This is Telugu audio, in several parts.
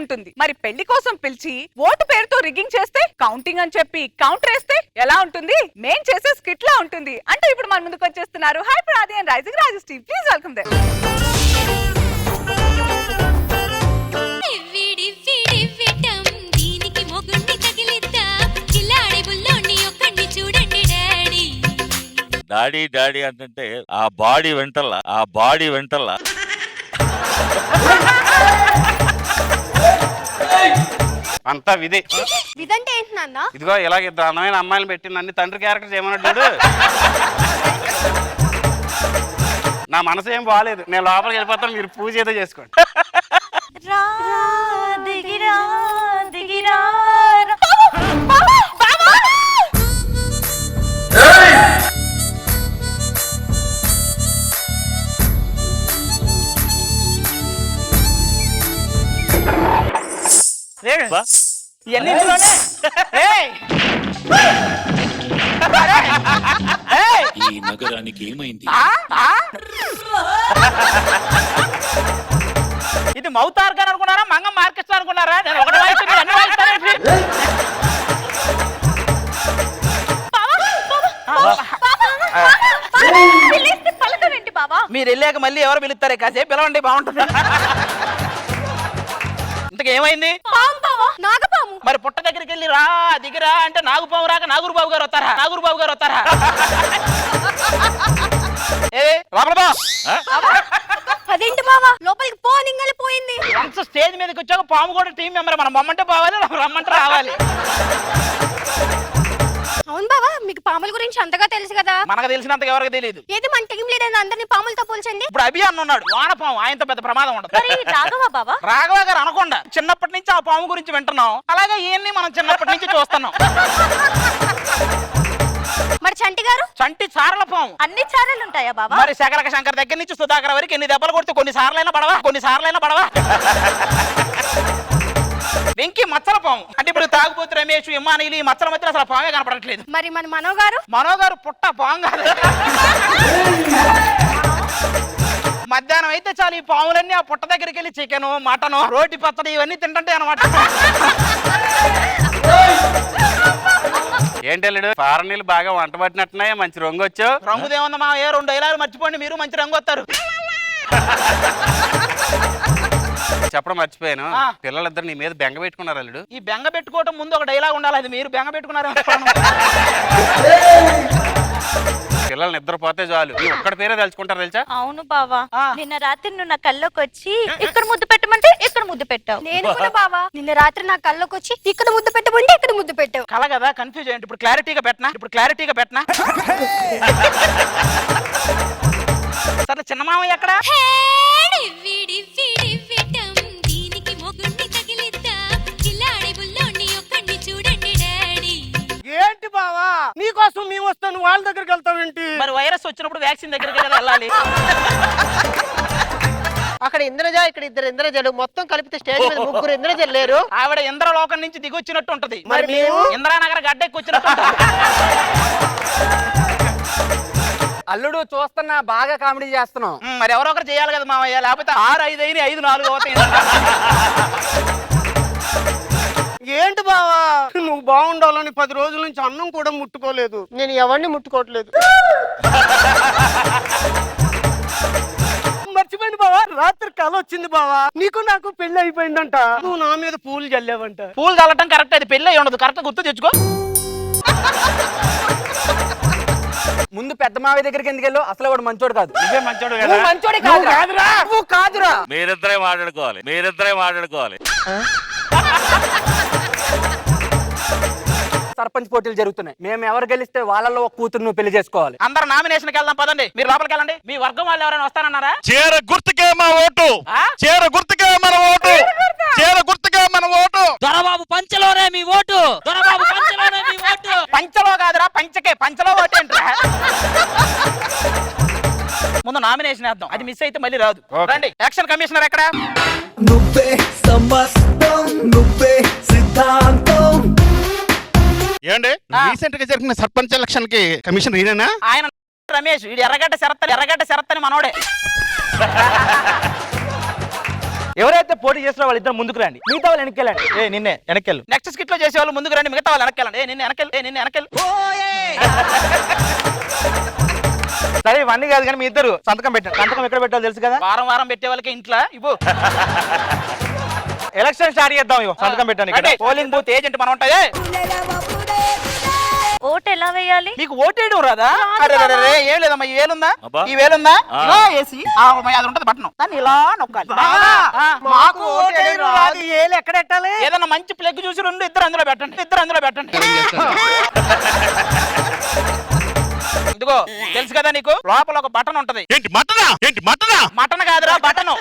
ఉంటుంది. మరి పెళ్లి కోసం పిలిచి ఓటు పేరుతో రిగ్గింగ్ చేస్తే, కౌంటింగ్ అని చెప్పి కౌంటర్ వేస్తే ఎలా ఉంటుంది? మేం చేసే స్కిట్ లా ఉంటుంది అంటే ఇప్పుడు మన ముందుకు వచ్చేస్తున్నారు hyper Aadi and rising Rajesh team. Please welcome them. Daddy daddy అంటే ఆ బాడీ వెంటల్లా అంతా విధి. విధంటే ఏంటి నాన్న? ఇదిగో ఇలాగ ఇద్దరు అందమైన అమ్మాయిలు పెట్టి నన్ను తండ్రి క్యారెక్టర్ చేయమన్నాడు. నా మనసు ఏం బాగాలేదు, నేను లోపలికి వెళ్ళిపోతాను, మీరు పూజ ఏదో చేసుకోండి. ఈ నగరానికి ఏమైంది? ఇది మౌతార్గాన్ అనుకున్నారా, మంగం మార్కెట్ అనుకున్నారా? నేను ఒకటి వాయిస్తాను, అన్ని వాయిస్తాను. మీరు వెళ్ళాక మళ్ళీ ఎవరు పిలుస్తారే, కాసేపు పిలవండి, బాగుంటుంది. ఇంతకు ఏమైంది? మరి పుట్ట దగ్గరికి వెళ్ళి రా దిగిరా అంటే నాగుపాము రాక నాగురుబాబు గారు వస్తారా? ఏ లోపల అదేంటి బావా లోపలికి పోనింగలి పోయింది. వన్స్ స్టేజ్ మీదకి వచ్చాక పాము కూడా టీం మెంబర్, మనం బొమ్మంటే పోవాలి, రమ్మంటే రావాలి. అవును బావా, మీకు పాముల గురించి అంతగా తెలుసు కదా? మనకు తెలిసినంత ఎవరికి తెలియదు. ఏది మన టీం లీడర్ అందరినీ పాములతో పోల్చండి. ఇప్పుడు అభియాన్ ఉన్నాడు, వానపాము, ఆయనతో పెద్ద ప్రమాదం ఉండదు. రాఘవా బావా? రాఘవ గారు అనకుండా చిన్నప్పటి నుంచి ఆ పాము గురించి వింటున్నాం, అలాగే ఈయన్ని మనం చిన్నప్పటి నుంచి చూస్తున్నాం. మరి చంటి గారు? చంటి చారల పాము. అన్ని చారలు ఉంటాయా బావా? మరి శకరక శంకర్ దగ్గర నుంచి సుధాకర్ వరకు ఎన్ని దెబ్బలు కొడితే కొన్ని సార్లైనా పడవా. వెంకి మచ్చల పాము. అంటే ఇప్పుడు తాగుబోతు రమేష్, ఇమ్మానీలు ఈ మచ్చల మధ్య అసలు పామే కనపడట్లేదు. మరి మన మనో గారు పుట్ట పాము కాదు. మధ్యాహ్నం అయితే చాలు ఈ పాములన్నీ ఆ పుట్ట దగ్గరికి వెళ్ళి చికెన్, మటన్, రోటి పచ్చడి ఇవన్నీ తింటుంటాయి అన్నమాట. ఏంటల్లుడు ఫారెన్ నీళ్ళు బాగా వంట పట్టినట్టున్నాయి, మంచి రంగు వచ్చావు. రంగుదేముందా మా ఏ 2 డైలాగులు మర్చిపోండి, మీరు మంచి రంగు వస్తారు. చెప్పడం మర్చిపోయాను, పిల్లలిద్దరు నీ మీద బెంగ పెట్టుకున్నారు అల్లుడు. ఈ బెంగ పెట్టుకోవటం ముందు ఒక డైలాగ్ ఉండాలి, అది మీరు బెంగ పెట్టుకున్నారు. పిల్లల్ని నిద్రపోతే చాలు ఈ ఒక్కడి పేరే తలుచుకుంటారు తెలుసా? అవును బావా, నిన్న రాత్రి నువ్వు నా కల్లోకి వచ్చి ఇక్కడ ముద్దు పెట్టమంటే ఇక్కడ ముద్దు పెట్టావు. నేను కూడా బావా నిన్న రాత్రి నా కళ్ళకి వచ్చి ఇక్కడ ముద్దు పెట్టమంటే ఇక్కడ ముద్దు పెట్టావు. కల కదా, కన్ఫ్యూజ్ అయ్యండి. ఇప్పుడు క్లారిటీగా పెట్టనా? సరే చిన్న మామయ్య ఎక్కడ? ఏంటి బావా నీకోసం మేము వస్తాను, వాళ్ళ దగ్గరికి వెళ్తావేంటి? మరి వైరస్ వచ్చినప్పుడు వ్యాక్సిన్ దగ్గరికి కదా వెళ్ళాలి. అక్కడ ఇంద్రజ, ఇక్కడ 2 ఇంద్రజలు, మొత్తం కలిపితే స్టేజ్ మీద 3 ఇంద్రజలు లేరు. ఆవిడ ఇంద్రలోకం నుంచి దిగొచ్చినట్టు ఉంటది, మరి మేము ఇంద్రానగర్ గడ్డెక్కి వచ్చినట్టు. అల్లుడు చూస్తున్నా బాగా కామెడీ చేస్తున్నాం. మరి ఎవరో ఒకరు చేయాలి కదా మామయ్య, లేకపోతే 6 5 అయినా 5 4 అవుతాయి. ఏంటి బావా నువ్వు బాగుండాలని 10 రోజుల నుంచి అన్నం కూడా ముట్టుకోలేదు. నేను ఎవరిని ముట్టుకోవట్లేదు. మర్చిపోయింది బావా, రాత్రి కల వచ్చింది బావా, నీకు నాకు పెళ్లి అయిపోయిందంట. నువ్వు నా మీద పూలు చల్లావంట. పూలు చల్లటం కరెక్ట్, అది పెళ్లి అయి ఉండదు. కరెక్ట్ గుర్తు తెచ్చుకో. ముందు పెద్ద మావి దగ్గరికి ఎందుకు వెళ్ళు? అసలు వాడు మంచోడు కాదు. నువ్వే మంచోడు కదా. నువ్వు మంచోడే కాదురా. నువ్వు కాదురా. మీరిద్దరే మాట్లాడుకోవాలి. సర్పంచ్ పోటీలు జరుగుతున్నాయి, మేము ఎవరు గెలిస్తే వాళ్ళలో ఒక కూతురు నువ్వు పెళ్లి చేసుకోవాలి. అందరు నామినేషన్కి వెళ్దాం పదండి. మీరు లోపలికి వెళ్ళండి. మీ వర్గం వాళ్ళు ఎవరైనా వస్తానన్నారా? చీర గుర్తుకే మన ఓటు. దొరబాబు పంచలోనే మీ ఓటు. పంచలో కాదురా, పంచలో ఓటు ఏంట్రా? ముందు నామినేషన్ వేద్దాం, అది మిస్ అయితే మళ్ళీ రాదు. రండి. ఎలక్షన్ కమిషనర్ ఎక్కడ? నువ్వే సమస్తం, నువ్వే సిద్ధాంతం. ఏండి రీసెంట్ గా జరిగిన సర్పంచ్ ఎలక్షన్ కి కమిషన్ ఈయన? ఆయన రమేష్. వీడు ఎర్రగడ్డ శరత్ అని మనోడే. ఎవరైతే పోటీ చేస్తారో వాళ్ళిద్దరు ముందుకు రండి, మిగతా వాళ్ళు వెనక్కెళ్ళండి. నిన్నే వెనక్కెళ్ళు. నెక్స్ట్ స్కిట్ లో చేసే వాళ్ళు ముందుకు రండి, మిగతా వాళ్ళు వెనక్కెళ్ళండి. నిన్నే వెనక్కెళ్ళు. సరే ఇవన్నీ కాదు కానీ మీ ఇద్దరు సంతకం పెట్టండి. సంతకం ఎక్కడ పెట్టాలో తెలుసు కదా, వారం వారం పెట్టే వాళ్ళకి ఇంట్లో ఇవ్వు. ఎలక్షన్ స్టార్ట్ చేద్దాం. ఇవ్వు సంతకం పెట్టండి. పోలింగ్ బూత్ ఏజెంట్ మనం ఉంటాయి. ఓటు ఎలా వేయాలి? మీకు ఓటేయడం రాదా? అరే ఏం లేదమ్మా, ఈ వేలుందా? అబ్బా. ఈ వేలుందా? ఇలా వేసి అది ఉంటది బటన్, దాన్ని ఇలా నొక్కాలి. మాకు ఓటేయడం రాదు, ఈ ఏలు ఎక్కడ పెట్టాలి? ఏదన్నా మంచి ప్లగ్ చూసి ఇద్దరు అందులో పెట్టండి. ఇదిగో తెలుసు కదా నీకు, లోపల ఒక బటన్ ఉంటది. ఏంటి మటనా మటన్ కాదురా, బటన్.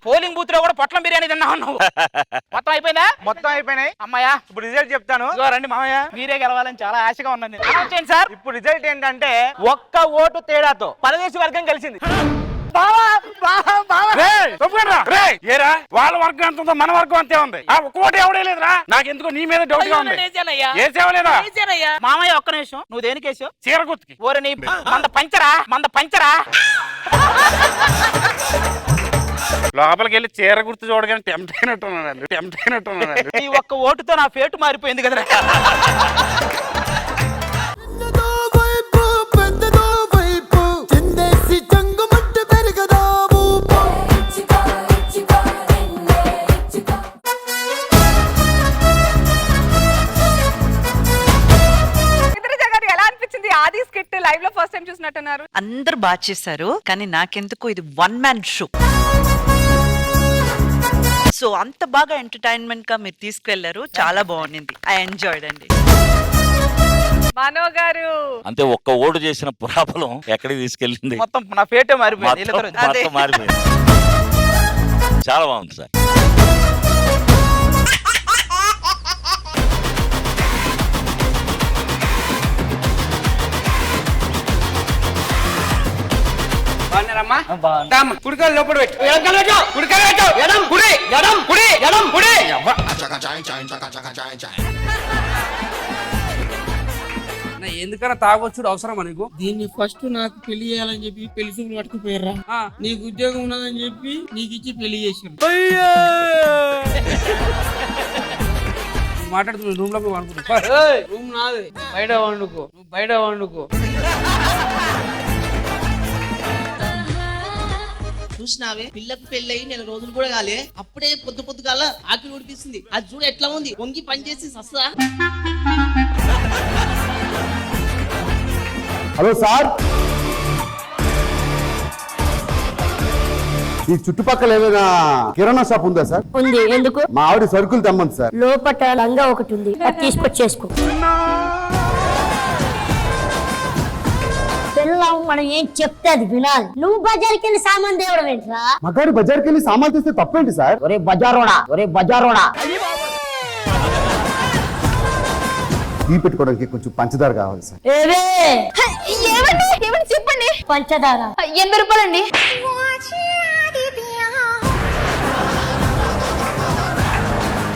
పోలింగ్ బూత్ లో కూడా పొట్లం బిర్యానీ తిన్నావు నువ్వు. మొత్తం అయిపోయిందా? మొత్తం అయిపోయినాయి అమ్మాయ్యా. ఇప్పుడు రిజల్ట్ చెప్తాను. రండి మామయ్య, మీరే గెలవాలని చాలా ఆశగా ఉన్నాను. Announce sir. ఇప్పుడు రిజల్ట్ ఏంటంటే ఒక్క ఓటు తేడాతో పరదేశీ వర్గం కలిసింది. ఏరా వాళ్ళ వర్గం ఎంత ఉందో మన వర్గం అంతే ఉంది. ఆ ఒక్క ఓటు ఎవడే లేదురా, నాకు ఎందుకో నీ మీద డౌట్ గా ఉంది. ఏసేవలేదా మామయ్య ఒక్క నిమిషం, నువ్వు దేనికి వేసావు? చీర గుర్తుకి. ఓరే నీ మంద పంచరా. లోపలికి వెళ్ళి చీర గుర్తు చూడగానే టెంప్ట్ అయినట్టున్నాను. ఈ ఒక్క ఓటుతో నా పేటు మారిపోయింది కదరా. ఆది స్కిట్ లైవ్ లో ఫస్ట్ టైం చూసినట్టున్నారు. అందరు బాగా చేశారు, కానీ నాకెందుకు ఇది 1 man షో. సో అంత బాగా ఎంటర్టైన్మెంట్ గా మీరు తీసుకెళ్లారు, చాలా బాగుంది. ఐ ఎంజాయ్డ్ అండి. మనో గారు అంతే, ఒక్క ఓటు చేసిన ప్రాబ్లం ఎక్కడికి తీసుకెళ్ళింది, మొత్తం నా పేటే మారిపోయింది. మొత్తం మారిపోయింది. చాలా బాగుంది సార్. కుడికాలు లోపల పెట్టు, కుడికాలు పెట్టు, ఎడం కుడి ఎడం కుడి ఎడం కుడి. ఎందుకన్నా తాగొచ్చుడు అవసరం నీకు? దీన్ని ఫస్ట్ నాకు పెళ్లి చేయాలని చెప్పి పెళ్లి చూపులు పట్టుకుపోయారా, నీకు ఉద్యోగం ఉన్నదని చెప్పి నీకు ఇచ్చి పెళ్లి చేసారు. మాట్లాడుతున్నా రూమ్ లో అనుకుంటా. రూమ్ నాది, బయట వండుకో, నువ్వు బయట వండుకో. చూసినావే, పిల్లకు పెళ్ళయి 4 రోజులు కూడా కాలే, అప్పుడే పొద్దుగాల ఆకిలి ఉడిపిస్తుంది. అది చూడు ఎట్లా ఉంది, వంగి పని చేసి సస్తా. హలో సార్, ఈ చుట్టుపక్కల ఏదైనా కిరాణా షాప్ ఉందా సార్? ఉంది. ఎందుకు? మా ఆవిడ సరుకులు తెమ్మంది సార్. లోపట లంగా ఒకటి ఉంది, అది తీసుకొచ్చేసుకో. పిల్లలు మనం ఏం చెప్తే అది వినాలి. నువ్వు బజార్కి వెళ్ళి సామాన్ తేవడం ఏంట్రా? మగాడి బజార్కి వెళ్ళి సామాన్ తీస్తే తప్పేంటి సార్? ఒరే బజారోడా. టీ పెట్టుకోవడానికి కొంచెం పంచదార కావాలి సార్. ఏమండి చెప్పండి. పంచదార 80 రూపాయలండి.